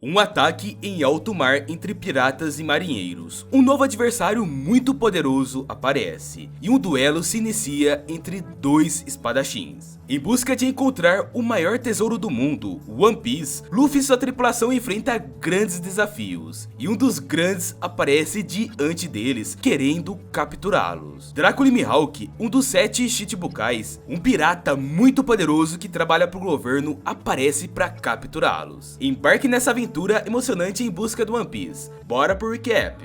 Um ataque em alto mar entre piratas e marinheiros. Um novo adversário muito poderoso aparece, e um duelo se inicia entre dois espadachins. Em busca de encontrar o maior tesouro do mundo, One Piece, Luffy e sua tripulação enfrenta grandes desafios, e um dos grandes aparece diante deles, querendo capturá-los. Drácula Mihawk, um dos 7 Chichibukais, um pirata muito poderoso que trabalha para o governo, aparece para capturá-los. Embarque nessa aventura emocionante em busca do One Piece. Bora pro recap!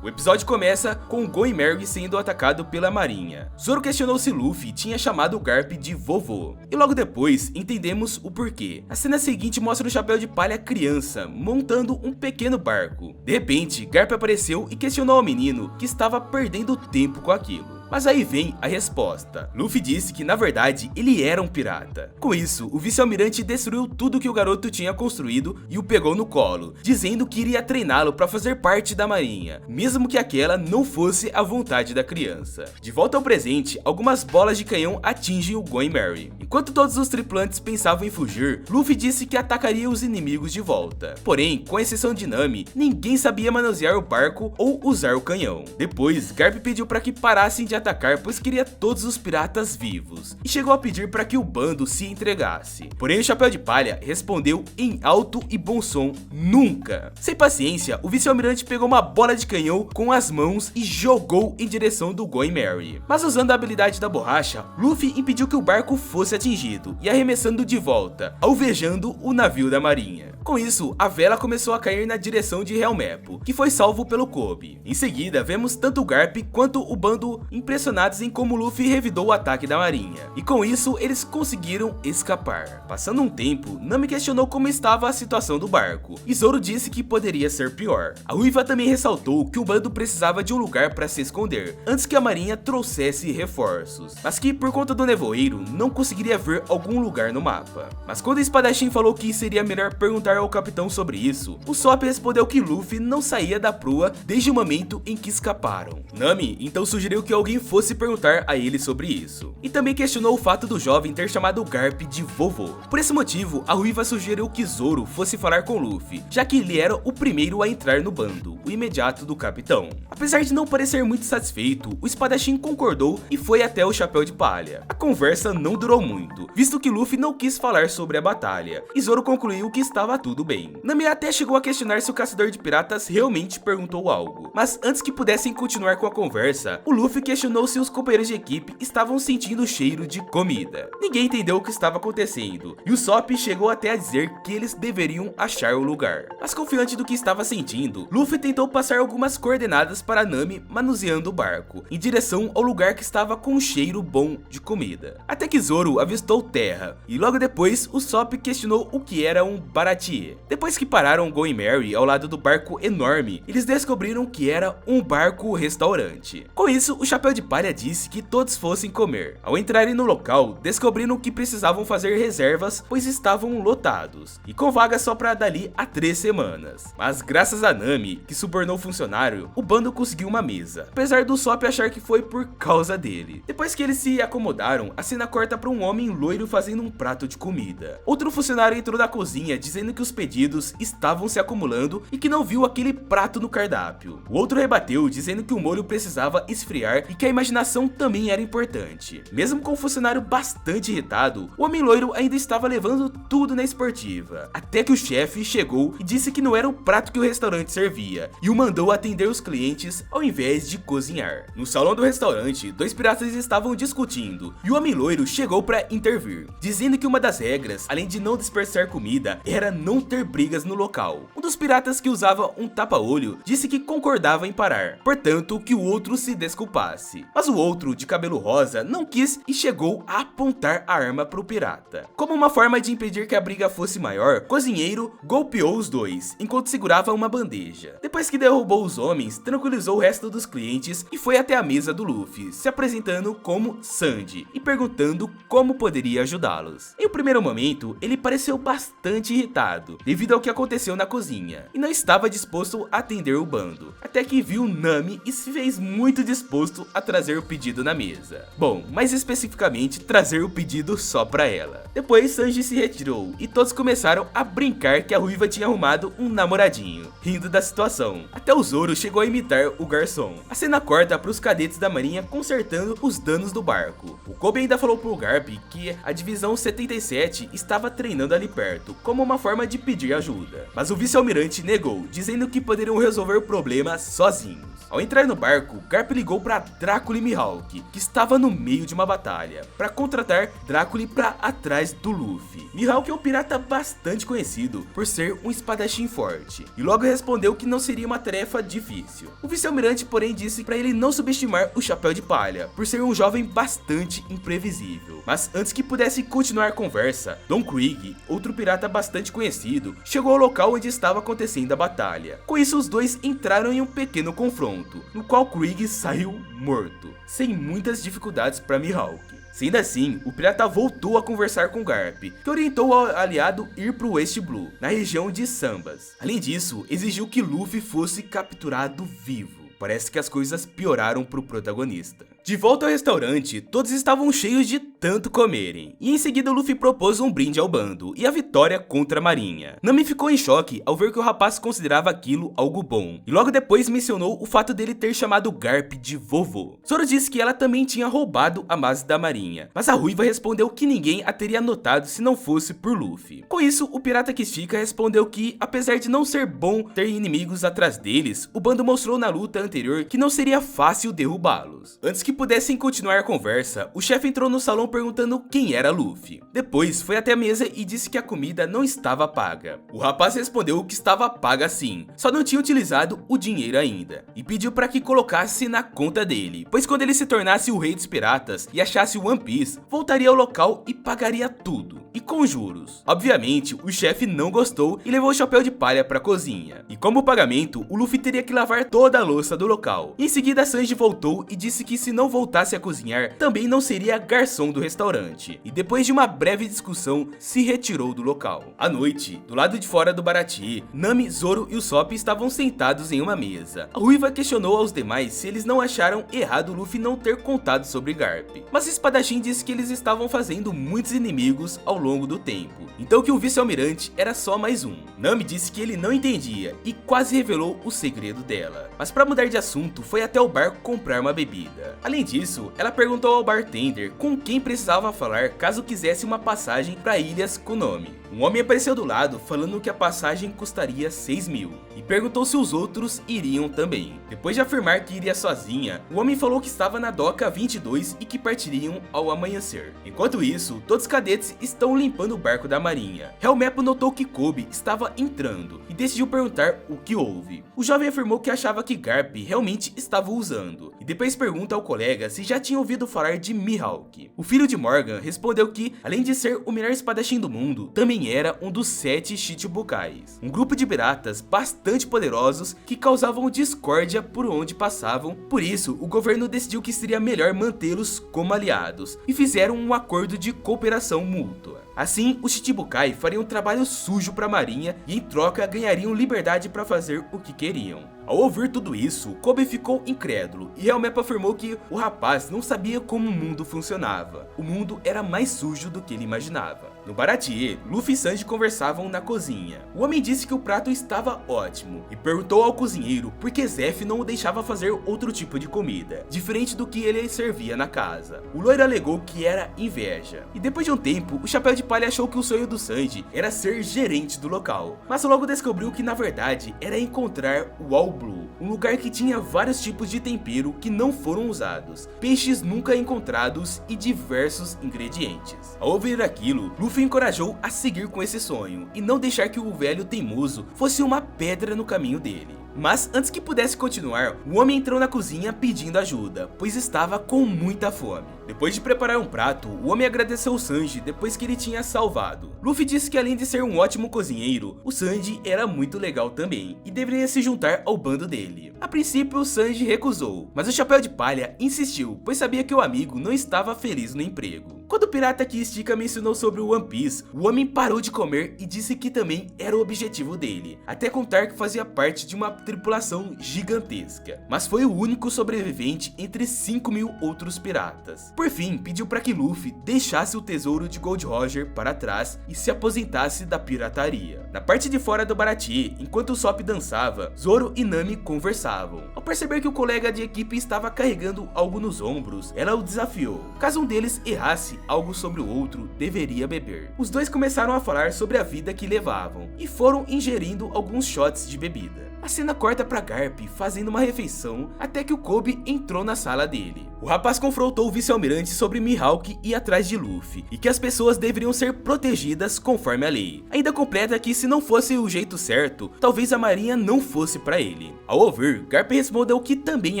O episódio começa com Going Merry sendo atacado pela marinha. Zoro questionou se Luffy tinha chamado o Garp de vovô, e logo depois entendemos o porquê. A cena seguinte mostra o Chapéu de Palha criança montando um pequeno barco. De repente, Garp apareceu e questionou ao menino que estava perdendo tempo com aquilo. Mas aí vem a resposta. Luffy disse que na verdade ele era um pirata. Com isso, o vice-almirante destruiu tudo que o garoto tinha construído e o pegou no colo, dizendo que iria treiná-lo para fazer parte da marinha, mesmo que aquela não fosse a vontade da criança. De volta ao presente, algumas bolas de canhão atingem o Going Merry. Enquanto todos os tripulantes pensavam em fugir, Luffy disse que atacaria os inimigos de volta. Porém, com exceção de Nami, ninguém sabia manusear o barco ou usar o canhão. Depois, Garp pediu para que parassem de atacar, pois queria todos os piratas vivos, e chegou a pedir para que o bando se entregasse. Porém, o Chapéu de Palha respondeu em alto e bom som: nunca! Sem paciência, o vice-almirante pegou uma bola de canhão com as mãos e jogou em direção do Going Merry. Mas usando a habilidade da borracha, Luffy impediu que o barco fosse atingido e arremessando de volta, alvejando o navio da marinha. Com isso, a vela começou a cair na direção de Helmeppo, que foi salvo pelo Kobe. Em seguida, vemos tanto o Garp quanto o bando impressionados em como Luffy revidou o ataque da marinha, e com isso eles conseguiram escapar. Passando um tempo, Nami questionou como estava a situação do barco, e Zoro disse que poderia ser pior. A Ruiva também ressaltou que o bando precisava de um lugar para se esconder, antes que a marinha trouxesse reforços, mas que por conta do nevoeiro não conseguiria ver algum lugar no mapa. Mas quando o espadachim falou que seria melhor perguntar ao capitão sobre isso, o Sop respondeu que Luffy não saía da proa desde o momento em que escaparam. Nami então sugeriu que alguém fosse perguntar a ele sobre isso, e também questionou o fato do jovem ter chamado Garp de vovô. Por esse motivo, a Ruiva sugeriu que Zoro fosse falar com Luffy, já que ele era o primeiro a entrar no bando, o imediato do capitão. Apesar de não parecer muito satisfeito, o espadachim concordou e foi até o Chapéu de Palha. A conversa não durou muito, visto que Luffy não quis falar sobre a batalha, e Zoro concluiu que estava tudo bem. Nami até chegou a questionar se o caçador de piratas realmente perguntou algo, mas antes que pudessem continuar com a conversa, o Luffy questionou se os companheiros de equipe estavam sentindo o cheiro de comida. Ninguém entendeu o que estava acontecendo, e o Sop chegou até a dizer que eles deveriam achar o lugar. Mas confiante do que estava sentindo, Luffy tentou passar algumas coordenadas para Nami manuseando o barco, em direção ao lugar que estava com um cheiro bom de comida. Até que Zoro avistou terra, e logo depois o Sop questionou o que era um baratie. Depois que pararam Going Merry ao lado do barco enorme, eles descobriram que era um barco-restaurante. Com isso, o Chapéu de Palha disse que todos fossem comer. Ao entrarem no local, descobriram que precisavam fazer reservas, pois estavam lotados, e com vaga só para dali a 3 semanas. Mas graças a Nami, que subornou o funcionário, o bando conseguiu uma mesa, apesar do Sop achar que foi por causa dele. Depois que eles se acomodaram, a cena corta para um homem loiro fazendo um prato de comida. Outro funcionário entrou na cozinha dizendo que os pedidos estavam se acumulando e que não viu aquele prato no cardápio. O outro rebateu dizendo que o molho precisava esfriar e que a imaginação também era importante. Mesmo com o funcionário bastante irritado, o homem loiro ainda estava levando tudo na esportiva, até que o chefe chegou e disse que não era o prato que o restaurante servia, e o mandou atender os clientes ao invés de cozinhar. No salão do restaurante, 2 piratas estavam discutindo, e o homem loiro chegou para intervir, dizendo que uma das regras, além de não desperdiçar comida, era não ter brigas no local. Um dos piratas, que usava um tapa-olho, disse que concordava em parar, portanto que o outro se desculpasse. Mas o outro, de cabelo rosa, não quis e chegou a apontar a arma para o pirata. Como uma forma de impedir que a briga fosse maior, o cozinheiro golpeou os dois, enquanto segurava uma bandeja. Depois que derrubou os homens, tranquilizou o resto dos clientes e foi até a mesa do Luffy, se apresentando como Sandy e perguntando como poderia ajudá-los. Em um primeiro momento, ele pareceu bastante irritado, devido ao que aconteceu na cozinha, e não estava disposto a atender o bando, até que viu Nami e se fez muito disposto a a trazer o pedido na mesa. Bom, mais especificamente, trazer o pedido só pra ela. Depois Sanji se retirou e todos começaram a brincar que a ruiva tinha arrumado um namoradinho, rindo da situação. Até o Zoro chegou a imitar o garçom. A cena corta para os cadetes da marinha consertando os danos do barco. O Kobe ainda falou pro Garp que a divisão 77 estava treinando ali perto, como uma forma de pedir ajuda. Mas o vice-almirante negou, dizendo que poderiam resolver o problema sozinhos. Ao entrar no barco, Garp ligou para Drácula e Mihawk, que estava no meio de uma batalha, para contratar Drácula para atrás do Luffy. Mihawk é um pirata bastante conhecido por ser um espadachim forte, e logo respondeu que não seria uma tarefa difícil. O vice-almirante, porém, disse para ele não subestimar o Chapéu de Palha, por ser um jovem bastante imprevisível. Mas antes que pudesse continuar a conversa, Don Krieg, outro pirata bastante conhecido, chegou ao local onde estava acontecendo a batalha. Com isso, os dois entraram em um pequeno confronto, no qual Krieg saiu morto, sem muitas dificuldades para Mihawk. Sendo assim, o pirata voltou a conversar com Garp, que orientou o aliado ir para o West Blue, na região de Sambas. Além disso, exigiu que Luffy fosse capturado vivo. Parece que as coisas pioraram para o protagonista. De volta ao restaurante, todos estavam cheios de tanto comerem, e em seguida Luffy propôs um brinde ao bando e a vitória contra a marinha. Nami ficou em choque ao ver que o rapaz considerava aquilo algo bom, e logo depois mencionou o fato dele ter chamado Garp de vovô. Zoro disse que ela também tinha roubado a base da marinha, mas a ruiva respondeu que ninguém a teria notado se não fosse por Luffy. Com isso, o pirata que estica respondeu que, apesar de não ser bom ter inimigos atrás deles, o bando mostrou na luta anterior que não seria fácil derrubá-los. Antes que pudessem continuar a conversa, o chefe entrou no salão perguntando quem era Luffy. Depois foi até a mesa e disse que a comida não estava paga. O rapaz respondeu que estava paga sim, só não tinha utilizado o dinheiro ainda, e pediu para que colocasse na conta dele, pois quando ele se tornasse o rei dos piratas e achasse o One Piece, voltaria ao local e pagaria tudo, e com juros. Obviamente, o chefe não gostou e levou o Chapéu de Palha para a cozinha, e como pagamento, o Luffy teria que lavar toda a louça do local. Em seguida, Sanji voltou e disse que se não voltasse a cozinhar, também não seria garçom do restaurante, e depois de uma breve discussão, se retirou do local. À noite, do lado de fora do Baratie, Nami, Zoro e Usopp estavam sentados em uma mesa. A ruiva questionou aos demais se eles não acharam errado Luffy não ter contado sobre Garp, mas o espadachim disse que eles estavam fazendo muitos inimigos ao longo do tempo, então que o vice-almirante era só mais um. Nami disse que ele não entendia e quase revelou o segredo dela, mas para mudar de assunto, foi até o bar comprar uma bebida. Além disso, ela perguntou ao bartender com quem precisava falar caso quisesse uma passagem para Ilhas Konomi. Um homem apareceu do lado falando que a passagem custaria 6 mil e perguntou se os outros iriam também. Depois de afirmar que iria sozinha, o homem falou que estava na doca 22 e que partiriam ao amanhecer. Enquanto isso, todos os cadetes estão limpando o barco da marinha. Helmepo notou que Kobe estava entrando e decidiu perguntar o que houve. O jovem afirmou que achava que Garp realmente estava usando e depois pergunta ao colega se já tinha ouvido falar de Mihawk. O filho de Morgan respondeu que, além de ser o melhor espadachim do mundo, também era um dos 7 Chichibukais, um grupo de piratas bastante poderosos que causavam discórdia por onde passavam. Por isso, o governo decidiu que seria melhor mantê-los como aliados e fizeram um acordo de cooperação mútua. Assim, os Chichibukai fariam um trabalho sujo para a marinha e em troca ganhariam liberdade para fazer o que queriam. Ao ouvir tudo isso, Kobe ficou incrédulo e Helmepo afirmou que o rapaz não sabia como o mundo funcionava. O mundo era mais sujo do que ele imaginava. No Baratie, Luffy e Sanji conversavam na cozinha. O homem disse que o prato estava ótimo e perguntou ao cozinheiro por que Zeff não o deixava fazer outro tipo de comida, diferente do que ele servia na casa. O loiro alegou que era inveja. E depois de um tempo, o Chapéu de Palha achou que o sonho do Sanji era ser gerente do local, mas logo descobriu que na verdade era encontrar o All Blue, um lugar que tinha vários tipos de tempero que não foram usados, peixes nunca encontrados e diversos ingredientes. Ao ouvir aquilo, Luffy encorajou a seguir com esse sonho e não deixar que o velho teimoso fosse uma pedra no caminho dele. Mas antes que pudesse continuar, o homem entrou na cozinha pedindo ajuda, pois estava com muita fome. Depois de preparar um prato, o homem agradeceu o Sanji depois que ele tinha salvado. Luffy disse que além de ser um ótimo cozinheiro, o Sanji era muito legal também e deveria se juntar ao bando dele. A princípio, o Sanji recusou, mas o Chapéu de Palha insistiu, pois sabia que o amigo não estava feliz no emprego. Quando o pirata que estica mencionou sobre o One Piece, o homem parou de comer e disse que também era o objetivo dele, até contar que fazia parte de uma tripulação gigantesca, mas foi o único sobrevivente entre 5.000 outros piratas. Por fim, pediu para que Luffy deixasse o tesouro de Gold Roger para trás e se aposentasse da pirataria. Na parte de fora do Baratie, enquanto o Usopp dançava, Zoro e Nami conversavam. Ao perceber que o colega de equipe estava carregando algo nos ombros, ela o desafiou. Caso um deles errasse algo sobre o outro, deveria beber. Os dois começaram a falar sobre a vida que levavam e foram ingerindo alguns shots de bebida. A cena corta pra Garp fazendo uma refeição até que o Kobe entrou na sala dele. O rapaz confrontou o vice-almirante sobre Mihawk ir atrás de Luffy e que as pessoas deveriam ser protegidas conforme a lei. Ainda completa que se não fosse o jeito certo, talvez a marinha não fosse pra ele. Ao ouvir, Garp respondeu que também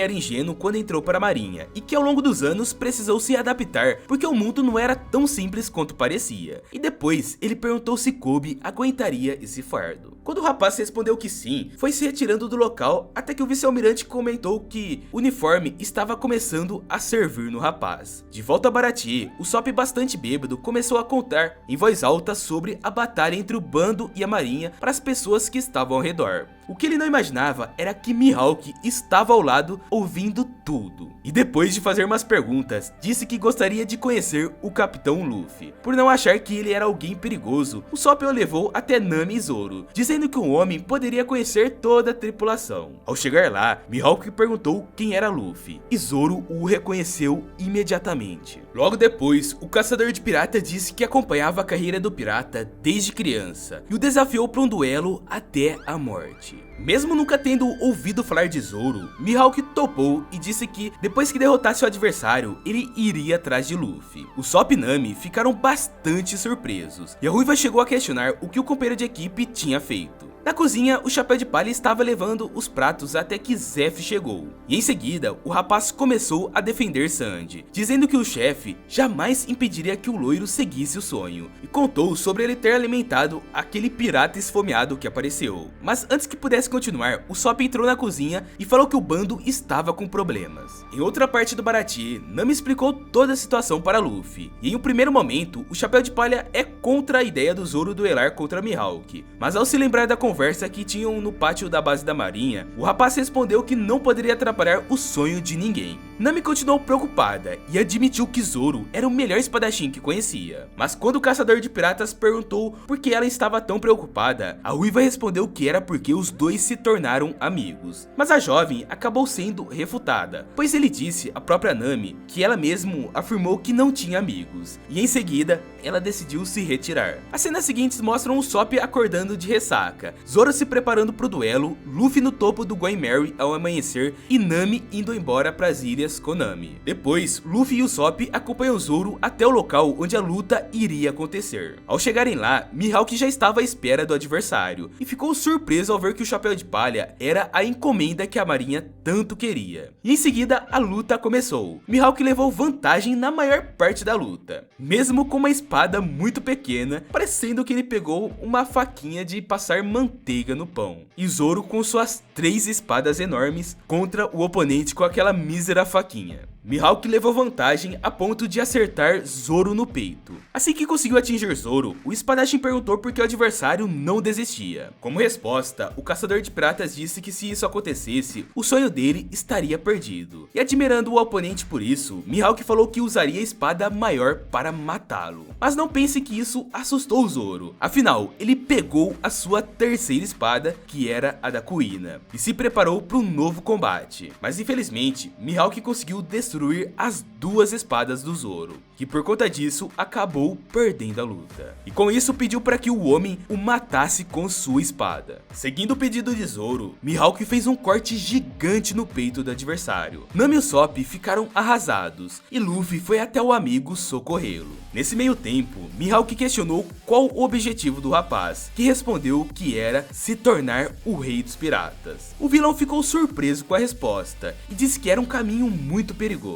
era ingênuo quando entrou para a marinha e que ao longo dos anos precisou se adaptar porque o mundo não era tão simples quanto parecia. E depois ele perguntou se Kobe aguentaria esse fardo. Quando o rapaz respondeu que sim, foi se retirando do local até que o vice-almirante comentou que o uniforme estava começando a servir no rapaz. De volta a Baratie, o Usopp, bastante bêbado, começou a contar em voz alta sobre a batalha entre o bando e a marinha para as pessoas que estavam ao redor. O que ele não imaginava era que Mihawk estava ao lado ouvindo tudo. E depois de fazer umas perguntas, disse que gostaria de conhecer o Capitão Luffy. Por não achar que ele era alguém perigoso, o Usopp o levou até Nami e Zoro, dizendo que o homem poderia conhecer toda a tripulação. Ao chegar lá, Mihawk perguntou quem era Luffy, e Zoro o reconheceu imediatamente. Logo depois, o caçador de pirata disse que acompanhava a carreira do pirata desde criança, e o desafiou para um duelo até a morte. Mesmo nunca tendo ouvido falar de Zoro, Mihawk topou e disse que depois que derrotasse o adversário, ele iria atrás de Luffy. Usopp e Nami ficaram bastante surpresos, e a Ruiva chegou a questionar o que o companheiro de equipe tinha feito. Na cozinha, o Chapéu de Palha estava levando os pratos até que Zeff chegou. E em seguida, o rapaz começou a defender Sandy, dizendo que o chefe jamais impediria que o loiro seguisse o sonho. E contou sobre ele ter alimentado aquele pirata esfomeado que apareceu. Mas antes que pudesse continuar, o Usopp entrou na cozinha e falou que o bando estava com problemas. Em outra parte do Baratie, Nami explicou toda a situação para Luffy. E em um primeiro momento, o Chapéu de Palha é contra a ideia do Zoro duelar contra Mihawk. Mas ao se lembrar da conversa que tinham no pátio da base da marinha, o rapaz respondeu que não poderia atrapalhar o sonho de ninguém. Nami continuou preocupada e admitiu que Zoro era o melhor espadachim que conhecia. Mas quando o caçador de piratas perguntou por que ela estava tão preocupada, a Ruiva respondeu que era porque os dois se tornaram amigos. Mas a jovem acabou sendo refutada, pois ele disse à própria Nami que ela mesmo afirmou que não tinha amigos, e em seguida ela decidiu se retirar. As cenas seguintes mostram o Usopp acordando de ressaca, Zoro se preparando para o duelo, Luffy no topo do Going Merry ao amanhecer e Nami indo embora para as ilhas com Nami. Depois, Luffy e Usopp acompanham Zoro até o local onde a luta iria acontecer. Ao chegarem lá, Mihawk já estava à espera do adversário e ficou surpreso ao ver que o Chapéu de Palha era a encomenda que a marinha tanto queria. E em seguida, a luta começou. Mihawk levou vantagem na maior parte da luta, mesmo com uma espada muito pequena, parecendo que ele pegou uma faquinha de passar manteiga no pão. E Zoro com suas 3 espadas enormes contra o oponente com aquela mísera faquinha. Mihawk levou vantagem a ponto de acertar Zoro no peito. Assim que conseguiu atingir Zoro, o espadachim perguntou por que o adversário não desistia. Como resposta, o caçador de piratas disse que se isso acontecesse, o sonho dele estaria perdido. E admirando o oponente por isso, Mihawk falou que usaria a espada maior para matá-lo. Mas não pense que isso assustou Zoro. Afinal, ele pegou a sua terceira espada, que era a da Kuina, e se preparou para um novo combate. Mas infelizmente, Mihawk conseguiu destruir as 2 espadas do Zoro, que por conta disso acabou perdendo a luta. E com isso pediu para que o homem o matasse com sua espada. Seguindo o pedido de Zoro, Mihawk fez um corte gigante no peito do adversário. Nami e Usopp ficaram arrasados e Luffy foi até o amigo socorrê-lo. Nesse meio tempo, Mihawk questionou qual o objetivo do rapaz, que respondeu que era se tornar o rei dos piratas. O vilão ficou surpreso com a resposta e disse que era um caminho muito perigoso.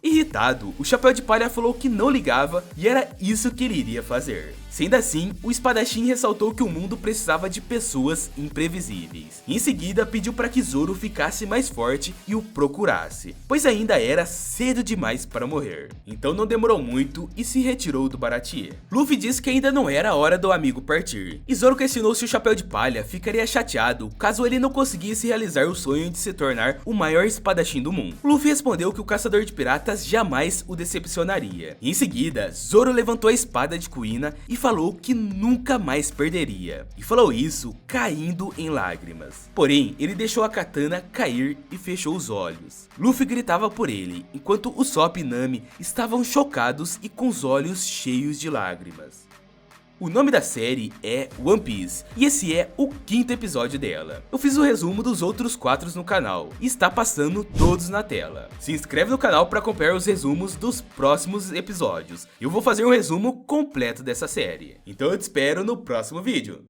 Irritado, o Chapéu de Palha falou que não ligava e era isso que ele iria fazer. Sendo assim, o espadachim ressaltou que o mundo precisava de pessoas imprevisíveis. Em seguida, pediu para que Zoro ficasse mais forte e o procurasse, pois ainda era cedo demais para morrer. Então não demorou muito e se retirou do Baratie. Luffy disse que ainda não era a hora do amigo partir, e Zoro questionou se o Chapéu de Palha ficaria chateado caso ele não conseguisse realizar o sonho de se tornar o maior espadachim do mundo. Luffy respondeu que o caçador de piratas jamais o decepcionaria. Em seguida, Zoro levantou a espada de Kuina e falou que nunca mais perderia. E falou isso caindo em lágrimas. Porém, ele deixou a katana cair e fechou os olhos. Luffy gritava por ele, enquanto Usopp e Nami estavam chocados e com os olhos cheios de lágrimas. O nome da série é One Piece, e esse é o 5º episódio dela. Eu fiz o resumo dos outros 4 no canal, e está passando todos na tela. Se inscreve no canal para acompanhar os resumos dos próximos episódios. Eu vou fazer um resumo completo dessa série. Então eu te espero no próximo vídeo.